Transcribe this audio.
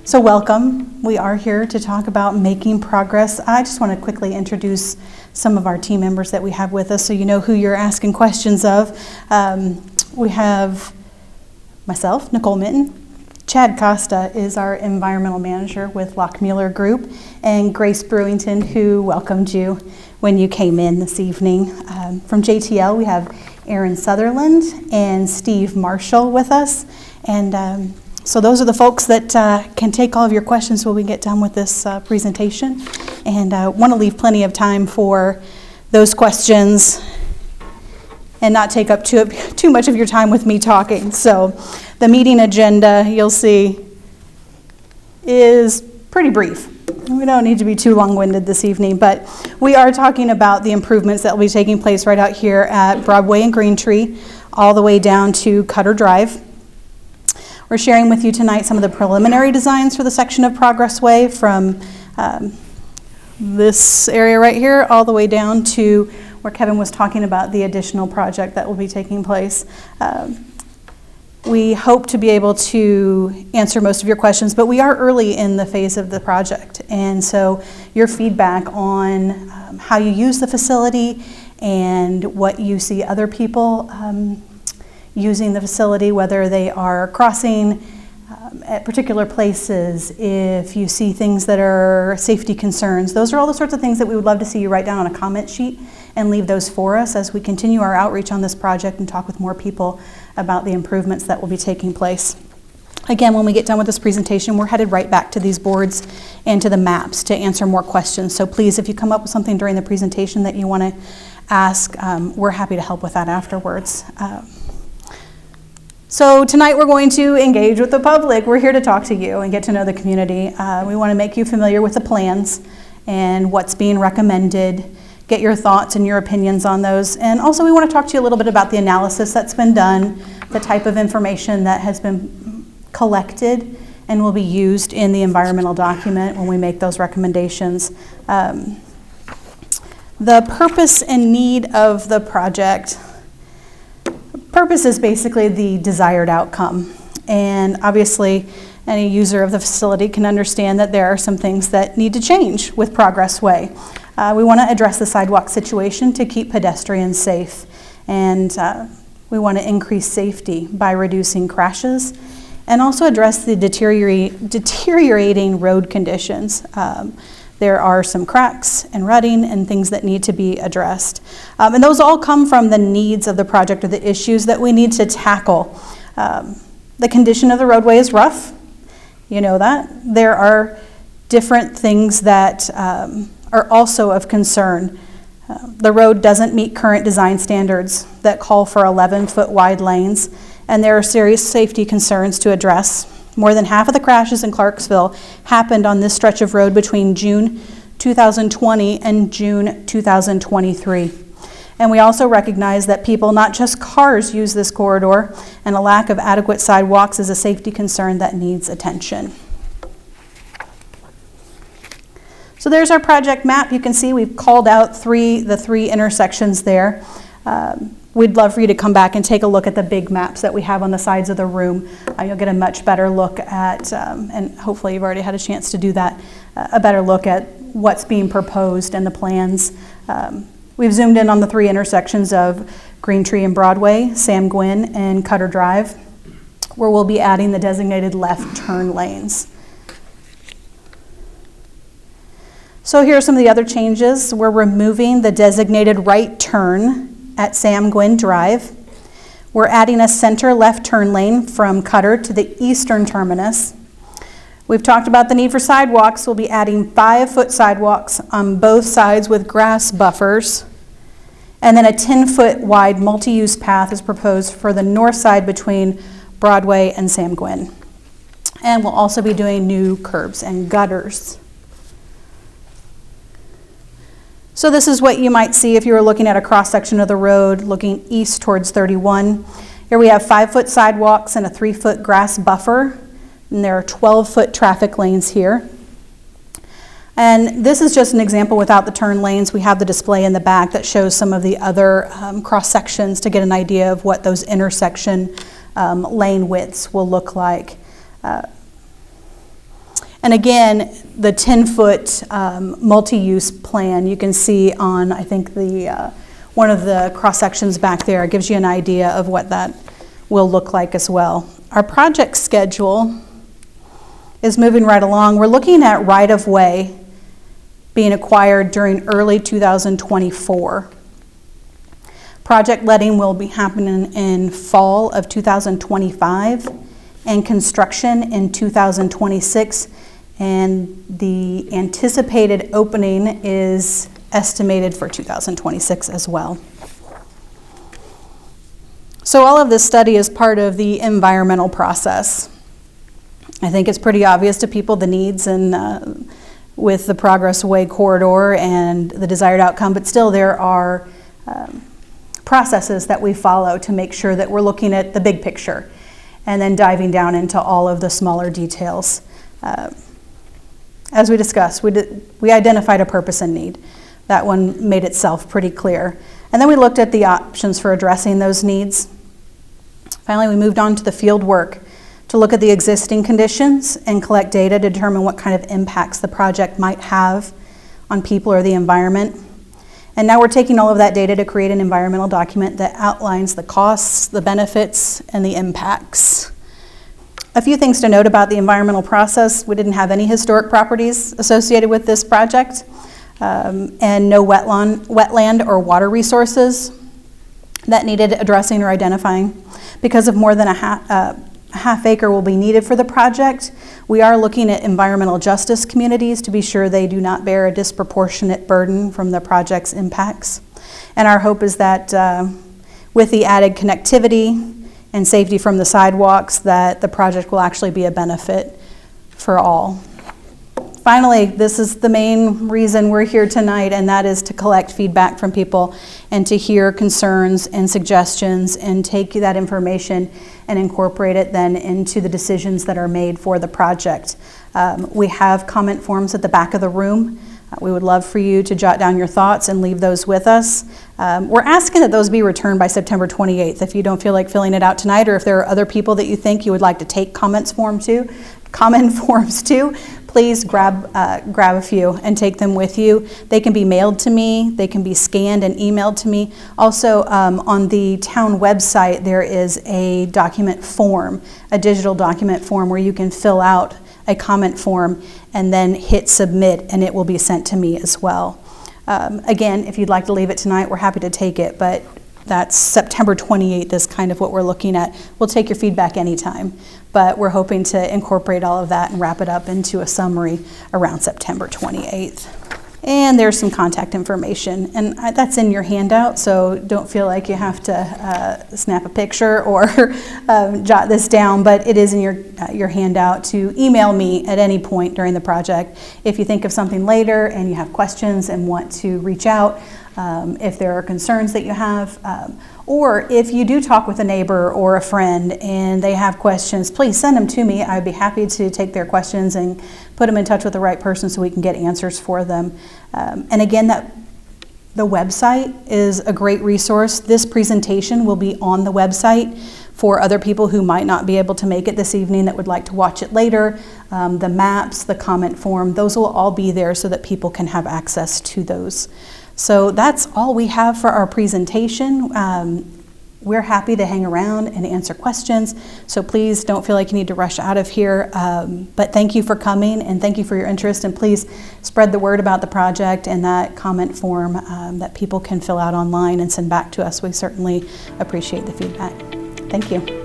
So welcome. We are here to talk about making progress. I just want to quickly introduce some of our team members that we have with us so you know who you're asking questions of. We have myself, Nicole Minton. Chad Costa is our environmental manager with Lockmuller Group, and Grace Brewington, who welcomed you when you came in this evening. From JTL, we have Aaron Sutherland and Steve Marshall with us. And so those are the folks that can take all of your questions when we get done with this presentation. And want to leave plenty of time for those questions and not take up too much of your time with me talking. So the meeting agenda, you'll see, is pretty brief. We don't need to be too long-winded this evening, but we are talking about the improvements that will be taking place right out here at Broadway and Greentree, all the way down to Koetter Drive. We're sharing with you tonight some of the preliminary designs for the section of Progress Way from this area right here all the way down to where Kevin was talking about the additional project that will be taking place. We hope to be able to answer most of your questions, but we are early in the phase of the project. And so your feedback on how you use the facility and what you see other people using the facility, whether they are crossing at particular places, if you see things that are safety concerns, those are all the sorts of things that we would love to see you write down on a comment sheet and leave those for us as we continue our outreach on this project and talk with more people about the improvements that will be taking place. Again, when we get done with this presentation, we're headed right back to these boards and to the maps to answer more questions. So please, if you come up with something during the presentation that you want to ask, we're happy to help with that afterwards. So tonight we're going to engage with the public. We're here to talk to you and get to know the community. We want to make you familiar with the plans and what's being recommended, get your thoughts and your opinions on those. And also we want to talk to you a little bit about the analysis that's been done, the type of information that has been collected and will be used in the environmental document when we make those recommendations. The purpose and need of the project. Purpose is basically the desired outcome, and obviously any user of the facility can understand that there are some things that need to change with Progress Way. We want to address the sidewalk situation to keep pedestrians safe, and we want to increase safety by reducing crashes and also address the deteriorating road conditions. There are some cracks and rutting and things that need to be addressed. And those all come from the needs of the project or the issues that we need to tackle. The condition of the roadway is rough. You know that. There are different things that are also of concern. The road doesn't meet current design standards that call for 11-foot wide lanes, and there are serious safety concerns to address. More than half of the crashes in Clarksville happened on this stretch of road between June 2020 and June 2023. And we also recognize that people, not just cars, use this corridor, and a lack of adequate sidewalks is a safety concern that needs attention. So there's our project map. You can see we've called out the three intersections there. We'd love for you to come back and take a look at the big maps that we have on the sides of the room. You'll get a much better look at, and hopefully you've already had a chance to do that, a better look at what's being proposed and the plans. We've zoomed in on the three intersections of Greentree and Broadway, Sam Gwynn and Koetter Drive, where we'll be adding the designated left turn lanes. So here are some of the other changes. We're removing the designated right turn at Sam Gwynn Drive. We're adding a center left turn lane from Koetter to the eastern terminus. We've talked about the need for sidewalks. We'll be adding 5-foot sidewalks on both sides with grass buffers. And then a 10-foot wide multi-use path is proposed for the north side between Broadway and Sam Gwynn. And we'll also be doing new curbs and gutters. So this is what you might see if you were looking at a cross-section of the road looking east towards 31. Here we have 5-foot sidewalks and a 3-foot grass buffer, and there are 12-foot traffic lanes here. And this is just an example without the turn lanes. We have the display in the back that shows some of the other cross-sections to get an idea of what those intersection lane widths will look like. And again, the 10-foot multi-use plan, you can see on, I think, the one of the cross-sections back there gives you an idea of what that will look like as well. Our project schedule is moving right along. We're looking at right-of-way being acquired during early 2024. Project letting will be happening in fall of 2025 and construction in 2026. And the anticipated opening is estimated for 2026 as well. So all of this study is part of the environmental process. I think it's pretty obvious to people the needs and with the Progress Way corridor and the desired outcome, but still there are processes that we follow to make sure that we're looking at the big picture and then diving down into all of the smaller details. As we discussed, we identified a purpose and need. That one made itself pretty clear. And then we looked at the options for addressing those needs. Finally, we moved on to the field work to look at the existing conditions and collect data to determine what kind of impacts the project might have on people or the environment. And now we're taking all of that data to create an environmental document that outlines the costs, the benefits, and the impacts. A few things to note about the environmental process. We didn't have any historic properties associated with this project, and no wetland or water resources that needed addressing or identifying. Because of more than a half acre will be needed for the project, we are looking at environmental justice communities to be sure they do not bear a disproportionate burden from the project's impacts. And our hope is that with the added connectivity and safety from the sidewalks, that the project will actually be a benefit for all. Finally, this is the main reason we're here tonight, and that is to collect feedback from people and to hear concerns and suggestions and take that information and incorporate it then into the decisions that are made for the project. We have comment forms at the back of the room. We would love for you to jot down your thoughts and leave those with us. We're asking that those be returned by September 28th. If you don't feel like filling it out tonight, or if there are other people that you think you would like to take comment forms to, please grab a few and take them with you. They can be mailed to me. They can be scanned and emailed to me. Also, on the town website, there is a document form, a digital document form where you can fill out a comment form and then hit submit, and it will be sent to me as well. Again, if you'd like to leave it tonight, we're happy to take it, but that's September 28th is kind of what we're looking at. We'll take your feedback anytime, but we're hoping to incorporate all of that and wrap it up into a summary around September 28th. And there's some contact information, and that's in your handout, so don't feel like you have to snap a picture or jot this down, but it is in your handout to email me at any point during the project. If you think of something later and you have questions and want to reach out, if there are concerns that you have, or if you do talk with a neighbor or a friend and they have questions, please send them to me. I'd be happy to take their questions and put them in touch with the right person so we can get answers for them. And again, the website is a great resource. This presentation will be on the website for other people who might not be able to make it this evening that would like to watch it later. The maps, the comment form, those will all be there so that people can have access to those. So that's all we have for our presentation. We're happy to hang around and answer questions, so please don't feel like you need to rush out of here. But thank you for coming, and thank you for your interest, and please spread the word about the project and that comment form that people can fill out online and send back to us. We certainly appreciate the feedback. Thank you.